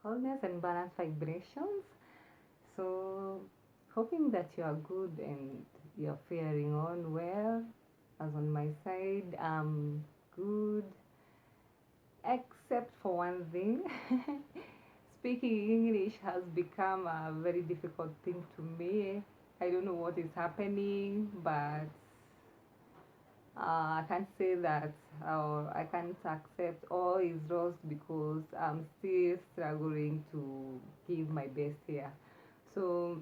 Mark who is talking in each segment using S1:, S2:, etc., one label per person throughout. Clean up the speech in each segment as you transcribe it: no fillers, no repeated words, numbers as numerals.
S1: wholeness and balanced vibrations. So, hoping that you are good and you're faring on well. As on my side, I'm good, except for one thing. Speaking English has become a very difficult thing to me. I don't know what is happening, but I can't say that, or I can't accept all is lost because I'm still struggling to give my best here. So,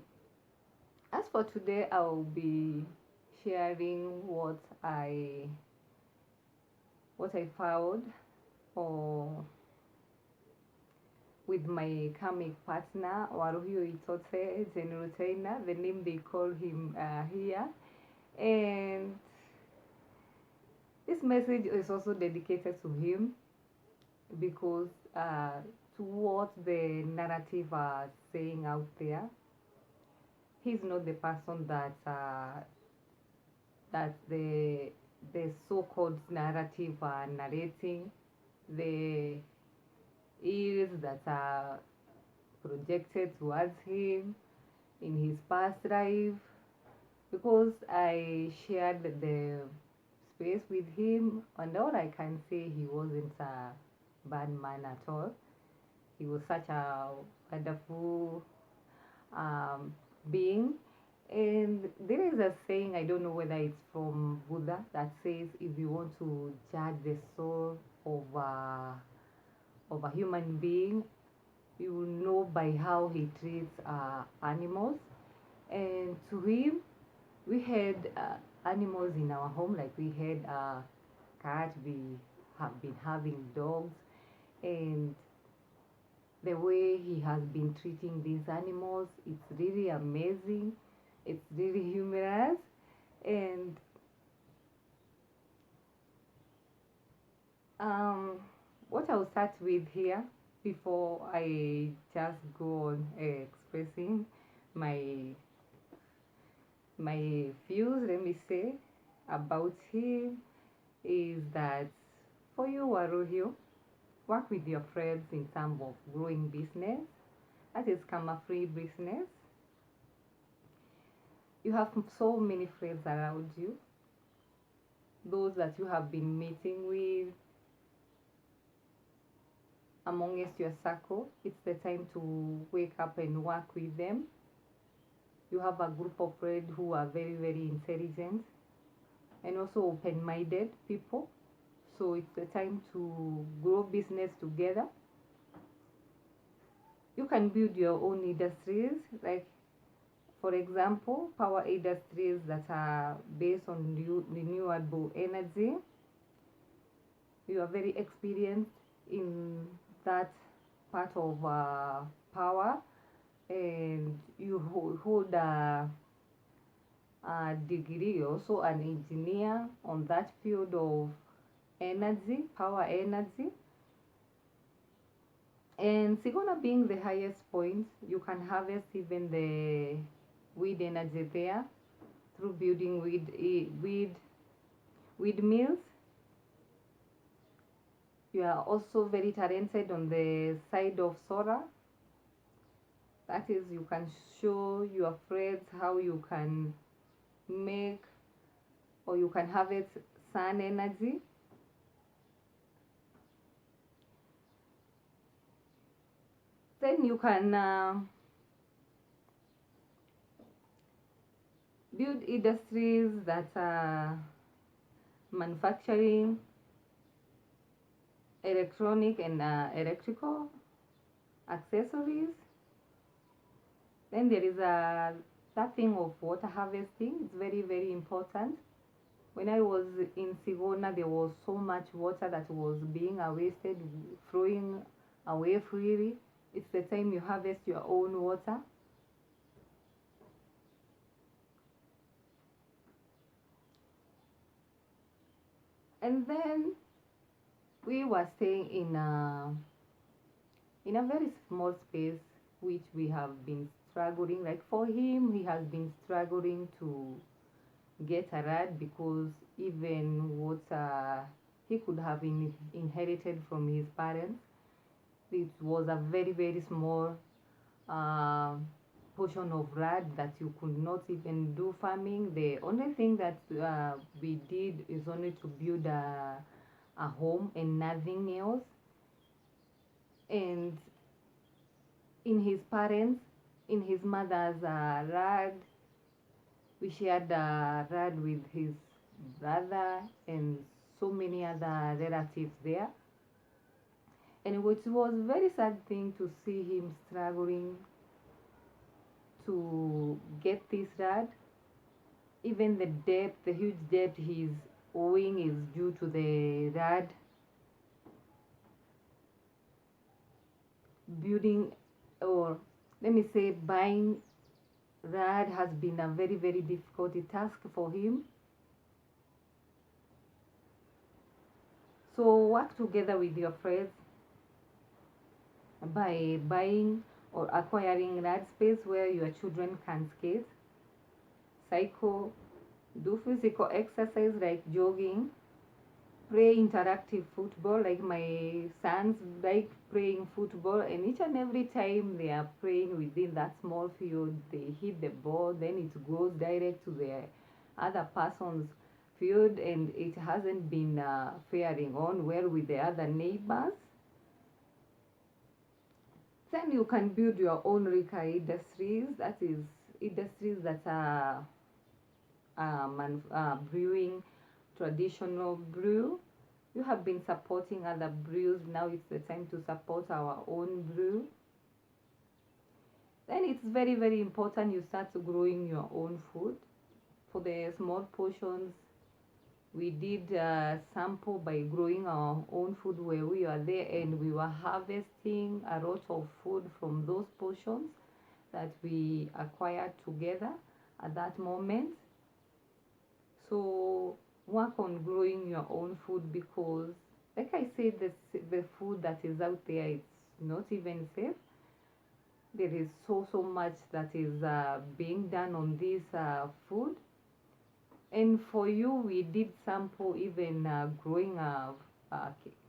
S1: as for today, I'll be sharing what I found or with my comic partner Waruhio Itote Zenurutaina, the name they call him here. And this message is also dedicated to him because to what the narrative are saying out there, he's not the person that the so-called narrative are narrating, the ills that are projected towards him in his past life. Because I shared the space with him, and all I can say, he wasn't a bad man at all. He was such a wonderful um, being. And there is a saying, I don't know whether it's from Buddha, that says if you want to judge the soul of a human being, you will know by how he treats animals. And to him, we had animals in our home, like we had a cat, we have been having dogs, and the way he has been treating these animals, it's really amazing. It's really humorous. And um, what I'll start with here before I just go on expressing my my views, let me say, about him is that for you, Waruhio, work with your friends in terms of growing business. That is karma free business. You have so many friends around you, those that you have been meeting with amongst your circle. It's the time to wake up and work with them. You have a group of friends who are very, very intelligent and also open minded people. So it's the time to grow business together. You can build your own industries, like for example, power industries that are based on renewable energy. You are very experienced in that part of power, and you hold a degree, also an engineer on that field of energy, power energy. And Sigona being the highest point, you can harvest even the wind energy there through building windmills. You are also very talented on the side of solar. That is, you can show your friends how you can make or you can harvest sun energy. Then you can build industries that are manufacturing electronic and electrical accessories. Then there is that thing of water harvesting. It's very, very important. When I was in Sigona, there was so much water that was being wasted, throwing away freely. It's the time you harvest your own water. And then we were staying in a very small space, which we have been struggling. Like for him, he has been struggling to get a rad because even what he could have inherited from his parents, It was a very, very small uh, portion of land that you could not even do farming. The only thing that we did is only to build a home and nothing else. And in his parents, in his mother's rad, we shared rad with his brother and so many other relatives there. And it was very sad thing to see him struggling to get this rad. Even the debt, the huge debt he's owing is due to the rad. Building, or let me say buying rad has been a very, very difficult task for him. So work together with your friends by buying or acquiring rad space where your children can skate, cycle, do physical exercise like jogging, play interactive football. Like my sons like playing football, and each and every time they are playing within that small field, they hit the ball, then it goes direct to the other person's field, and it hasn't been faring on well with the other neighbors. Then you can build your own Rika industries, that is industries that are brewing traditional brew. You have been supporting other brews, now it's the time to support our own brew. Then it's very, very important you start growing your own food. For the small portions, we did sample by growing our own food where we are there, and we were harvesting a lot of food from those portions that we acquired together at that moment. So work on growing your own food, because like I said, the food that is out there, it's not even safe. There is so much that is being done on this food. And for you, we did sample even growing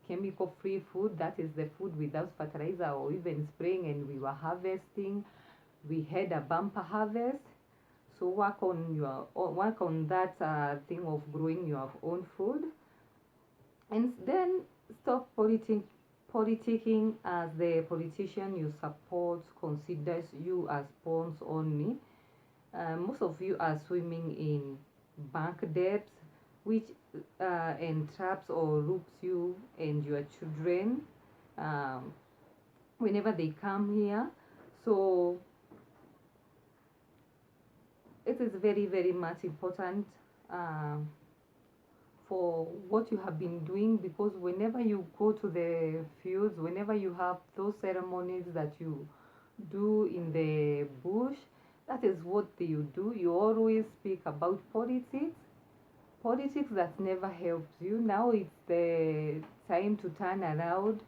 S1: chemical free food, that is the food without fertilizer or even spraying, and we were harvesting. We had a bumper harvest. So work on that thing of growing your own food, and then stop politicking as the politician you support considers you as pawns only. Most of you are swimming in bank debts, which entraps or loops you and your children whenever they come here. So it is very, very much important for what you have been doing, because whenever you go to the fields, whenever you have those ceremonies that you do in the bush, that is what you do. You always speak about politics that never helps you. Now it's the time to turn around,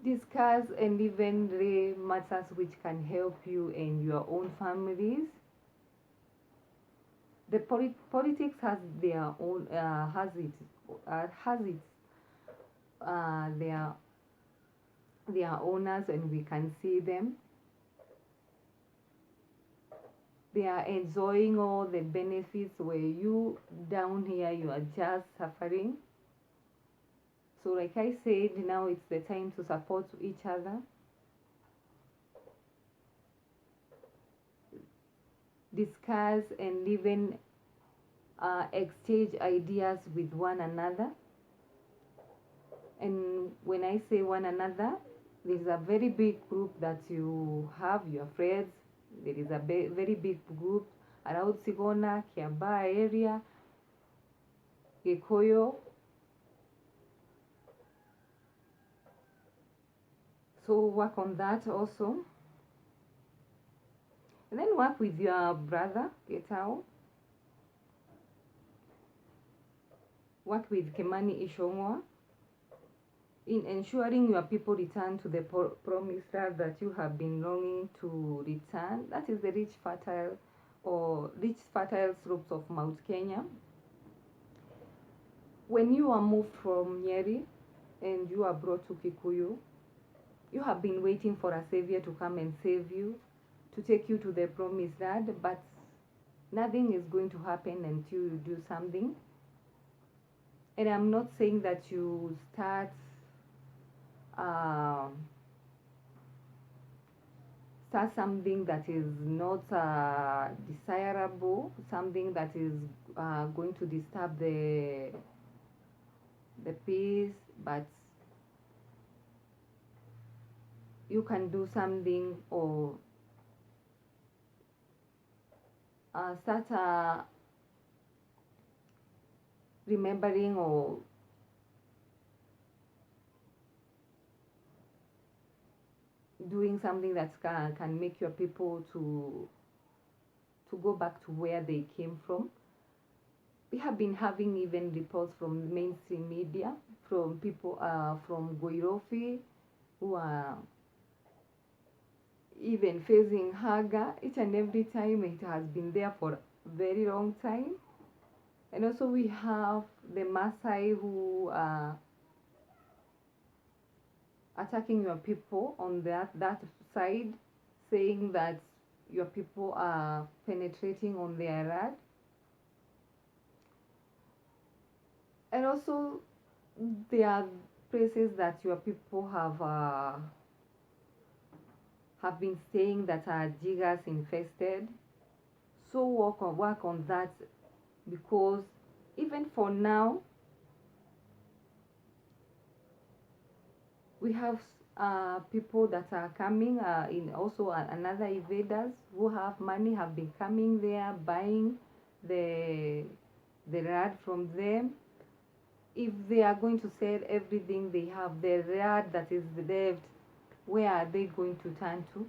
S1: discuss, and even lay matters which can help you and your own families. The politics has their own has its their owners, and we can see them. They are enjoying all the benefits, where you down here you are just suffering. So like I said, now it's the time to support each other, discuss, and even exchange ideas with one another. And when I say one another, there's a very big group that you have, your friends. There is a very big group around Sigona, Kiamba area, Gikoyo. So work on that also. And then work with your brother, Getao. Work with Kemani Ishongwa in ensuring your people return to the promised land that you have been longing to return. That is the rich fertile slopes of Mount Kenya. When you are moved from Nyeri and you are brought to Kikuyu, You have been waiting for a savior to come and save you, to take you to the promised land, but nothing is going to happen until you do something. And I'm not saying that you um, start something that is not desirable, something that is going to disturb the peace, but you can do something, or start remembering or doing something that can make your people to go back to where they came from. We have been having even reports from mainstream media, from people from Goirofi, who are even facing hunger each and every time. It has been there for a very long time. And also we have the Maasai who are attacking your people on that side, saying that your people are penetrating on their land. And also there are places that your people have been staying that are jiggers infested. So work on that, because even for now we have people that are coming in, also another invaders who have money have been coming there, buying the rad from them. If they are going to sell everything they have, the rad that is left, where are they going to turn to?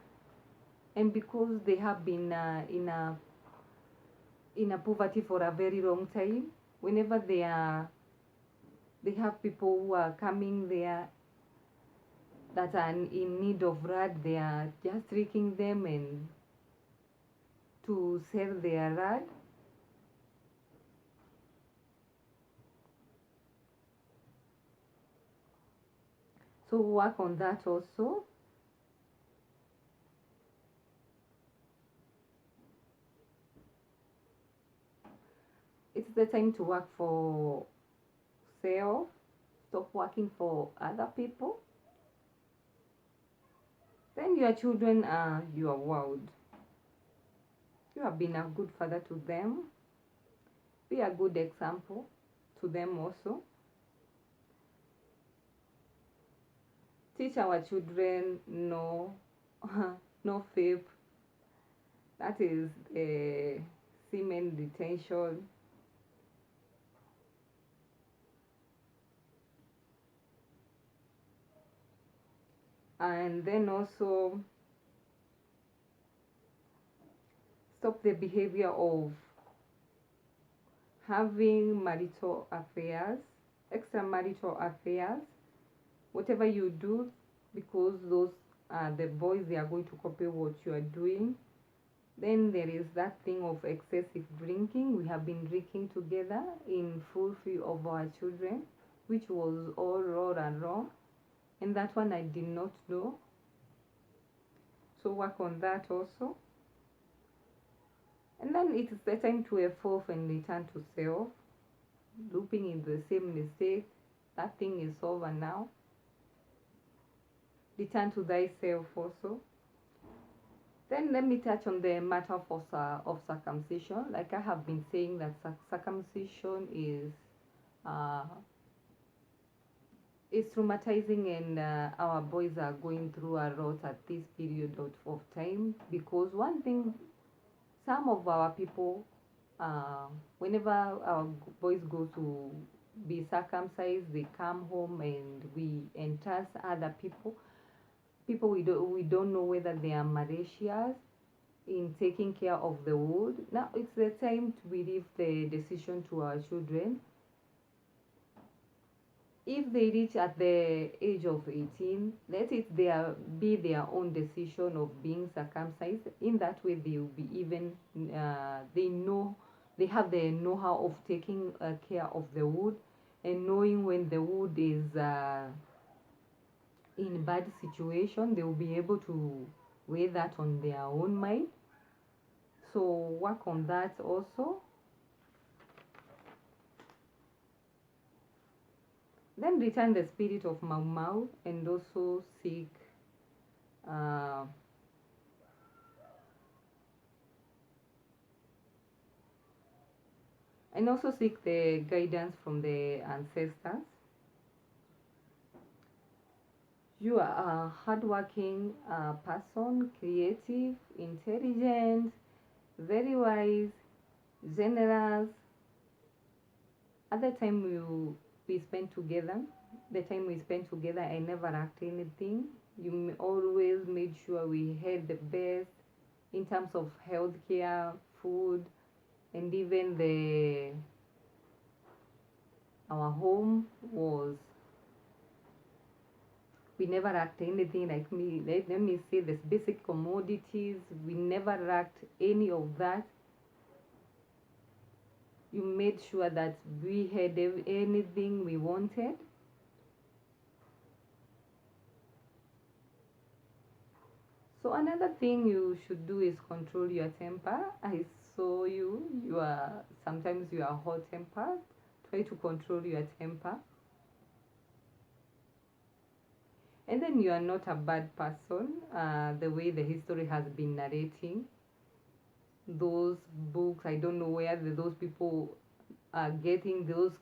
S1: And because they have been in a poverty for a very long time, whenever they have people who are coming there that are in need of rad, they are just tricking them and to sell their rad. So work on that also. It's the time to work for self. Stop working for other people. Then your children are your world. You have been a good father to them. Be a good example to them also. Teach our children no, no faith. That is semen retention. And then also stop the behavior of having marital affairs, extramarital affairs, whatever you do, because those are the boys, they are going to copy what you are doing. Then there is that thing of excessive drinking. We have been drinking together in full view of our children, which was all wrong, and that one I did not know. So work on that also. And then it is the time to evolve and return to self. Looping in the same mistake, that thing is over now. Return to thyself also. Then let me touch on the matter of circumcision. Like I have been saying, that circumcision is traumatizing, and our boys are going through a lot at this period of time, because one thing, some of our people, whenever our boys go to be circumcised, they come home and we entrust other people we don't know whether they are malicious in taking care of the wood. Now it's the time to leave the decision to our children. If they reach at the age of 18, let it be their own decision of being circumcised. In that way, they will be even, they have the know-how of taking care of the wood, and knowing when the wood is in bad situation, they will be able to weigh that on their own mind. So work on that also. Then return the spirit of Mau Mau and also seek uh, the guidance from the ancestors. You are a hardworking person, creative, intelligent, very wise, generous. At the time we spent together, I never lacked anything. You always made sure we had the best in terms of healthcare, food, and even our home was, we never lacked anything. Like me, let me say this: basic commodities, we never lacked any of that. You made sure that we had anything we wanted. So another thing you should do is control your temper. I saw you are sometimes you are hot tempered. Try to control your temper. And then you are not a bad person, the way the history has been narrating. Those books, I don't know where those people are getting those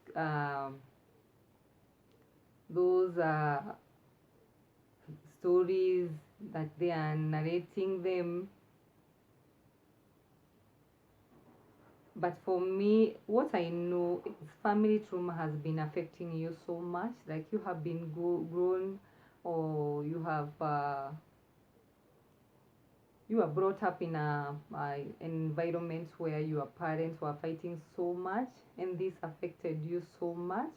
S1: stories that they are narrating them. But for me, what I know is family trauma has been affecting you so much. Like you have been grown, or you are brought up in a environment where your parents were fighting so much, and this affected you so much.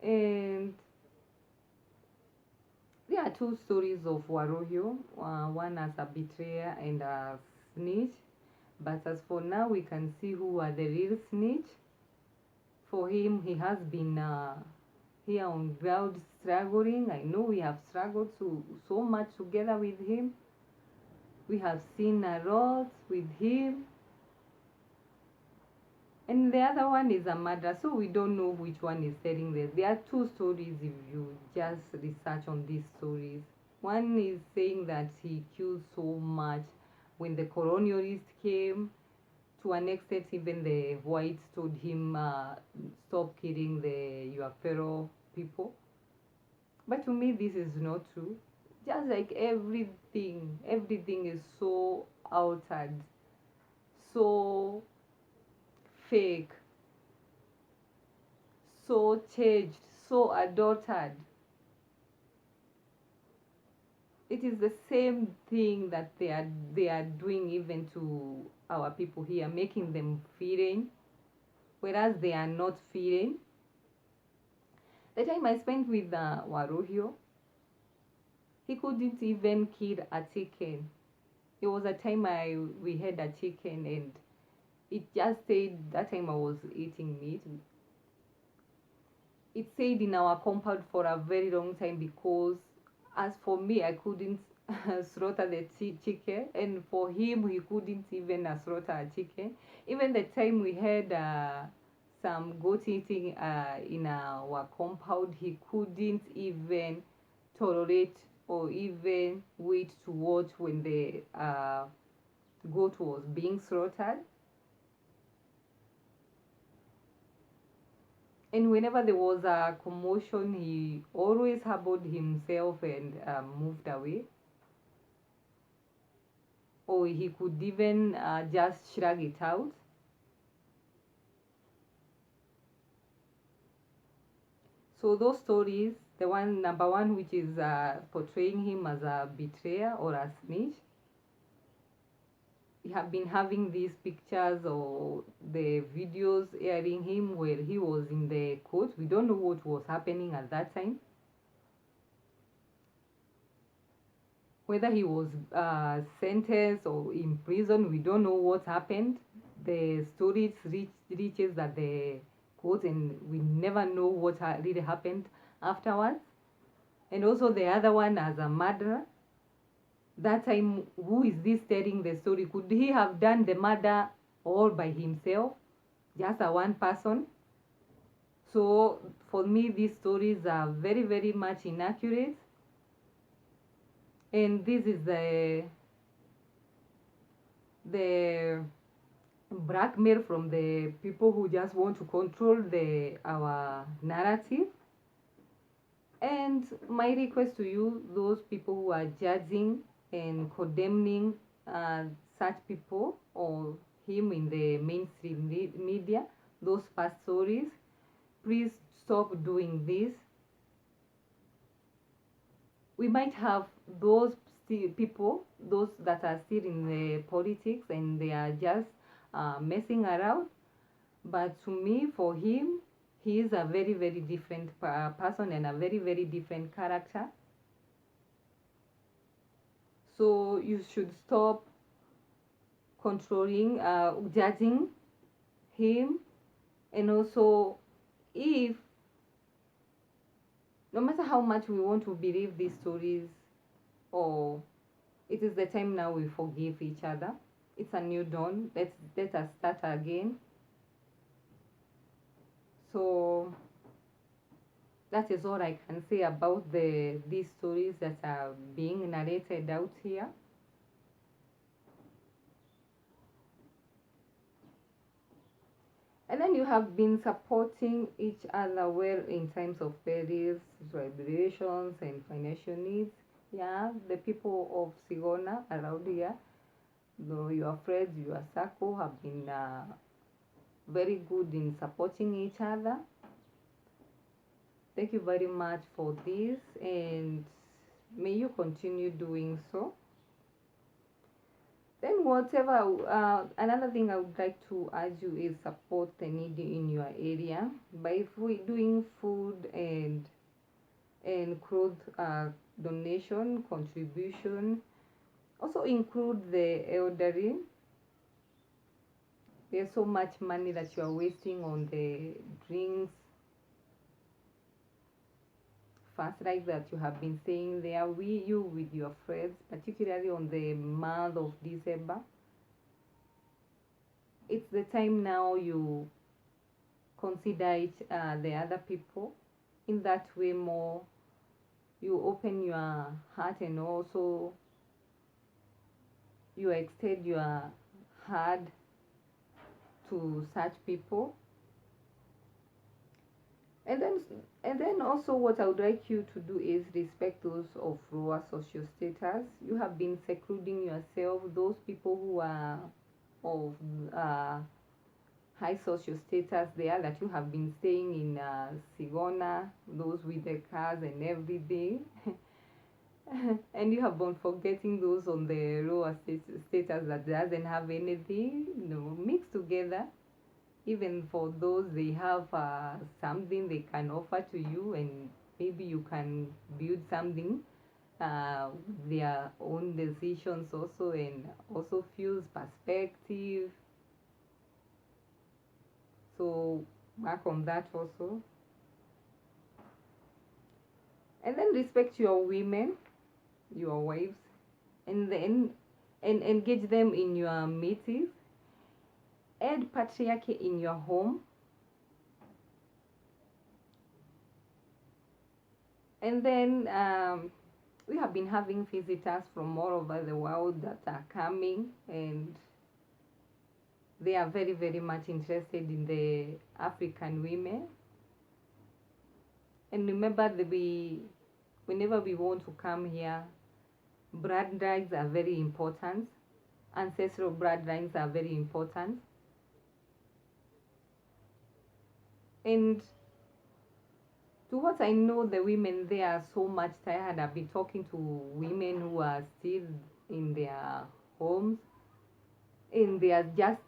S1: And there are two stories of Warohio, one as a betrayer and a snitch. But as for now, we can see who are the real snitch. For him, he has been here on ground struggling. I know we have struggled so much together with him. We have seen a lot with him. And the other one is a murder, so we don't know which one is telling this. There are two stories if you just research on these stories. One is saying that he killed so much when the colonialists came. To an extent, even the whites told him, stop killing your fellow people. But to me, this is not true. Just like everything is so altered, so fake, so changed, so adulterated. It is the same thing that they are doing even to our people here, making them feeling, whereas they are not feeling. The time I spent with Waruhio, he couldn't even kill a chicken. There was a time we had a chicken, and it just said, that time I was eating meat, it stayed in our compound for a very long time, because as for me, I couldn't slaughter the chicken, and for him, he couldn't even slaughter a chicken. Even the time we had some goat eating in our compound, he couldn't even tolerate or even wait to watch when the goat was being slaughtered. And whenever there was a commotion, he always harbored himself and moved away. Or he could even just shrug it out. So those stories, the one number one, which is portraying him as a betrayer or a snitch, we have been having these pictures or the videos airing him where he was in the court. We don't know what was happening at that time. Whether he was sentenced or in prison, we don't know what happened. The stories reaches at the court, and we never know what really happened afterwards. and also the other one as a murderer. That time, who is this telling the story? Could he have done the murder all by himself, just a one person? So for me, these stories are very, very much inaccurate, and this is the blackmail from the people who just want to control the our narrative. And my request to you, those people who are judging and condemning such people or him in the mainstream media, those past stories, please stop doing this. We might have those people, those that are still in the politics and they are just messing around. But to me, for him, he is a very, very different person and a very, very different character. So you should stop controlling, judging him, and also, if no matter how much we want to believe these stories, or it is the time now we forgive each other. It's a new dawn. Let us start again. So that is all I can say about these stories that are being narrated out here. And then you have been supporting each other well in times of perils, tribulations, and financial needs. Yeah, the people of Sigona around here, your friends, your circle have been very good in supporting each other. Thank you very much for this, and may you continue doing so. Then another thing I would like to urge you is support the needy in your area by doing food and clothes donation, contribution. Also include the elderly. There's so much money that you are wasting on the drinks, fast like that you have been saying there. You with your friends, particularly on the month of December, it's the time now you consider the other people in that way more. You open your heart and also you extend your heart to such people. And then also what I would like you to do is respect those of lower social status. You have been secluding yourself. Those people who are of high social status there, that you have been staying in Sigona, those with the cars and everything. And you have been forgetting those on the lower status that doesn't have anything, mixed together. Even for those, they have something they can offer to you, and maybe you can build something, their own decisions also, and also fuse perspective. So work on that also. And then respect your women, your wives, and then engage them in your meetings. Add patriarchy in your home. And then we have been having visitors from all over the world that are coming, and they are very, very much interested in the African women. And remember that whenever we want to come here, bloodlines are very important. Ancestral bloodlines are very important. And to what I know, the women there are so much tired. I've been talking to women who are still in their homes, and they are just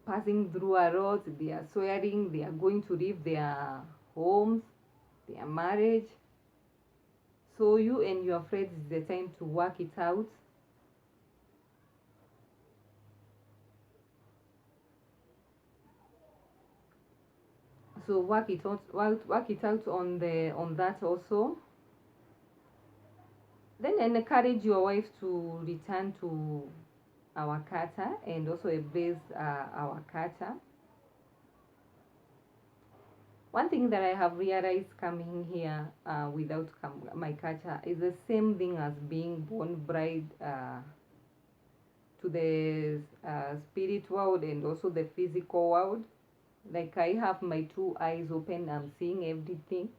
S1: passing through a road. They are swearing they are going to leave their homes, their marriage. So you and your friends, is the time to work it out. So work it out on that also. Then encourage your wife to return to our kata and also embrace our kata. One thing that I have realized coming here without my kata is the same thing as being born bride to the spirit world and also the physical world. Like I have my two eyes open, I'm seeing everything.